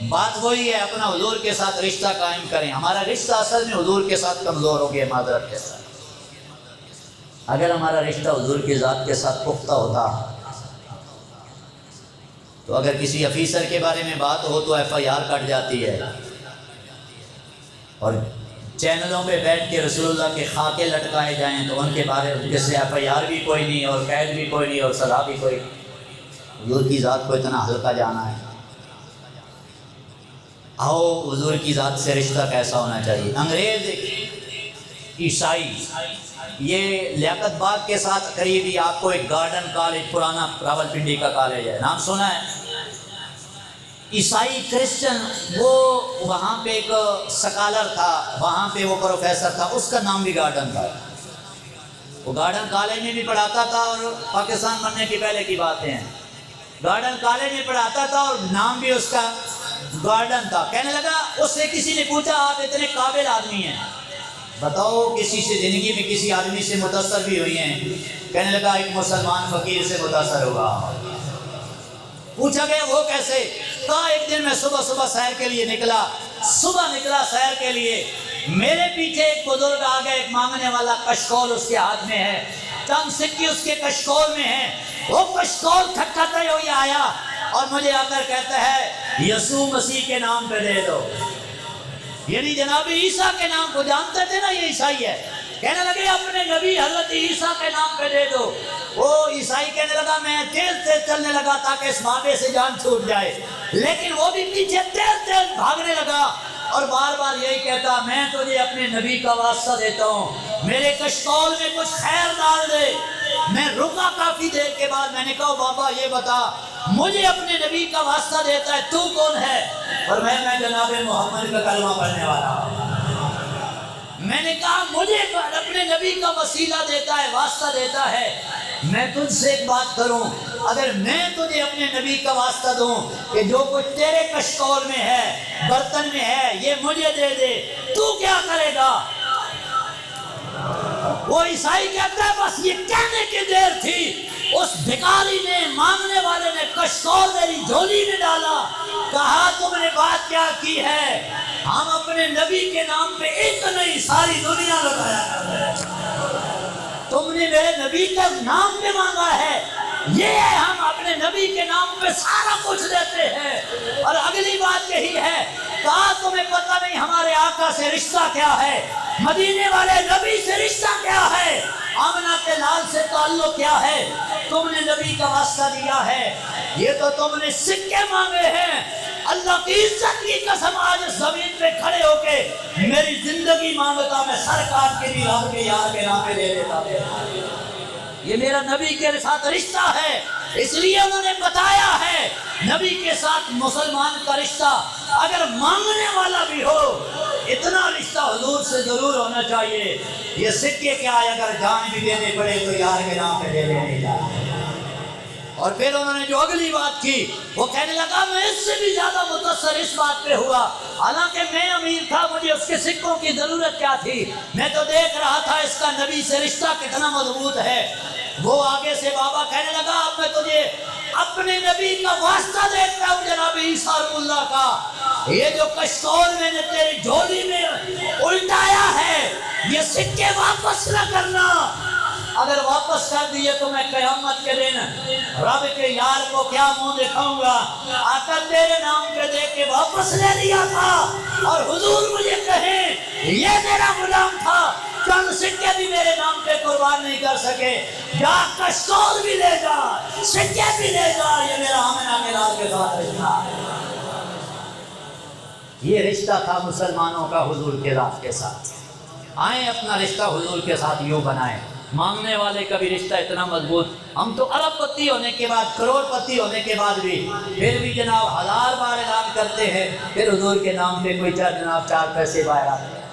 بات وہی ہے، اپنا حضور کے ساتھ رشتہ قائم کریں۔ ہمارا رشتہ اصل میں حضور کے ساتھ کمزور ہو گیا، معذرت کے ساتھ۔ اگر ہمارا رشتہ حضور کی ذات کے ساتھ پختہ ہوتا تو اگر کسی افیسر کے بارے میں بات ہو تو ایف آئی آر کٹ جاتی ہے، اور چینلوں پہ بیٹھ کے رسول اللہ کے خاکے لٹکائے جائیں تو ان کے بارے میں جیسے ایف آئی آر بھی کوئی نہیں اور قید بھی کوئی نہیں اور سزا بھی کوئی نہیں۔ حضور کی ذات کو اتنا ہلکا جانا ہے۔ آؤ حضور کی ذات سے رشتہ کیسا ہونا چاہیے۔ انگریز عیسائی، یہ لیاقت باغ کے ساتھ قریب ہی آپ کو ایک گارڈن کالج، پرانا راولپنڈی کا کالج ہے، نام سنا ہے؟ عیسائی کرسچن، وہ وہاں پہ ایک سکالر تھا، وہاں پہ وہ پروفیسر تھا، اس کا نام بھی گارڈن تھا۔ وہ گارڈن کالج میں بھی پڑھاتا تھا، اور پاکستان بننے کی پہلے کی باتیں ہیں، گارڈن کالج میں پڑھاتا تھا اور نام بھی اس کا گارڈن تھا۔ کہنے لگا، اس سے کسی نے پوچھا آپ اتنے قابل آدمی ہیں، بتاؤ کسی سے زندگی میں کسی آدمی سے متاثر بھی ہوئی ہیں؟ کہنے لگا ایک مسلمان فقیر سے متاثر ہوا۔ پوچھا گیا وہ کیسے؟ کہا ایک دن میں صبح سیر کے لیے نکلا سیر کے لیے، میرے پیچھے ایک بزرگ آ گیا، ایک مانگنے والا، کشکول اس کے ہاتھ میں ہے، چند سکے اس کے کشکول میں ہیں۔ وہ کشکول کھٹکھٹاتے ہوئے آیا اور مجھے آ کر کہتا ہے یسوع مسیح کے نام پہ دے دو۔ یعنی جناب عیسیٰ کے نام کو جانتے تھے نا، یہ عیسائی ہے۔ کہنے لگے اپنے نبی حضرت عیسیٰ کے نام پہ دے دو۔ وہ عیسائی کہنے لگا میں تیز چلنے لگا تاکہ اس مادے سے جان چھوٹ جائے، لیکن وہ بھی پیچھے تیز بھاگنے لگا اور بار بار یہی کہتا میں تجھے اپنے نبی کا واسطہ دیتا ہوں، میرے کشکول میں کچھ خیر ڈال دے۔ میں رکا کافی دیر کے بعد، میں نے کہا بابا یہ بتا، مجھے اپنے نبی کا واسطہ دیتا ہے، تو کون ہے؟ اور میں جناب محمد کا کلمہ پڑھنے والا ہوں۔ میں نے کہا مجھے اپنے نبی کا وسیلہ دیتا ہے، واسطہ دیتا ہے۔ میں تجھ سے ایک بات کروں، اگر میں تجھے اپنے نبی کا واسطہ دوں کہ جو کچھ تیرے کشکول میں ہے، برتن میں ہے، یہ مجھے دے دے، تو کیا کرے گا؟ وہ عیسائی کہتا ہے بس یہ کہنے کی دیر تھی، اس بھکاری نے، مانگنے والے نے کشکول میری جھولی میں ڈالا، کہا تم نے بات کیا کی ہے؟ ہم اپنے نبی کے نام پہ ایک نہیں ساری دنیا لگایا کرتے ہیں، تم نے میرے نبی کے نام پہ مانگا ہے، یہ ہے ہم اپنے نبی کے نام پہ سارا کچھ دیتے ہیں۔ اور اگلی بات یہی ہے، کہا تمہیں پتہ نہیں ہمارے آقا سے رشتہ کیا ہے، مدینے والے نبی سے رشتہ کیا ہے، آمنہ کے لال سے تعلق کیا ہے، تم نے نبی کا واسطہ دیا ہے، یہ تو تم نے سکے مانگے ہیں۔ اللہ کی عزت کی قسم آج اس زمین پہ کھڑے ہو کے میری زندگی مانگتا، میں سر کاٹ کے بھی رب کے یار کے نام پہ دے دیتا تھا۔ یہ میرا نبی کے ساتھ رشتہ ہے، اس لیے انہوں نے بتایا ہے نبی کے ساتھ مسلمان کا رشتہ اگر مانگنے والا بھی ہو، اتنا رشتہ حضور سے ضرور ہونا چاہیے۔ یہ سکے کیا ہے، اگر جان بھی دینے پڑے تو یار کے نام پہ دے دینے چاہیے۔ اور پھر انہوں نے جو اگلی بات کی، وہ کہنے لگا میں اس سے بھی زیادہ متاثر اس بات پہ ہوا، حالانکہ میں امیر تھا، مجھے اس کے سکوں کی ضرورت کیا تھی، میں تو دیکھ رہا تھا اس کا نبی سے رشتہ کتنا مضبوط ہے۔ وہ آگے سے بابا کہنے لگا اب میں تجھے اپنے نبی کا واسطہ دیتا ہوں جناب عیسیٰ روح اللہ کا، یہ جو کشکول میں نے تیری جھولی میں الٹایا ہے یہ سکے واپس نہ کرنا، اگر واپس کر دیے تو میں قیامت کے دن رب کے یار کو کیا منہ دکھاؤں گا، آقا تیرے نام پہ دے کے واپس لے لیا تھا، اور حضور مجھے کہیں یہ میرا غلام تھا، چند سکے بھی میرے نام پہ قربان نہیں کر سکے، جا کشکول بھی لے جا، سکے بھی لے جا، یہ میرا آمنہ کے لال کے ساتھ رشتہ ہے۔ یہ رشتہ تھا مسلمانوں کا حضور کے ذات کے ساتھ۔ آئیں اپنا رشتہ حضور کے ساتھ یوں بنائیں۔ مانگنے والے کا بھی رشتہ اتنا مضبوط، ہم تو ارب پتی ہونے کے بعد، کروڑ پتی ہونے کے بعد بھی پھر بھی جناب 1000 بار اعلان کرتے ہیں، پھر حضور کے نام پہ کوئی جناب 4 پیسے باہر آتے ہیں۔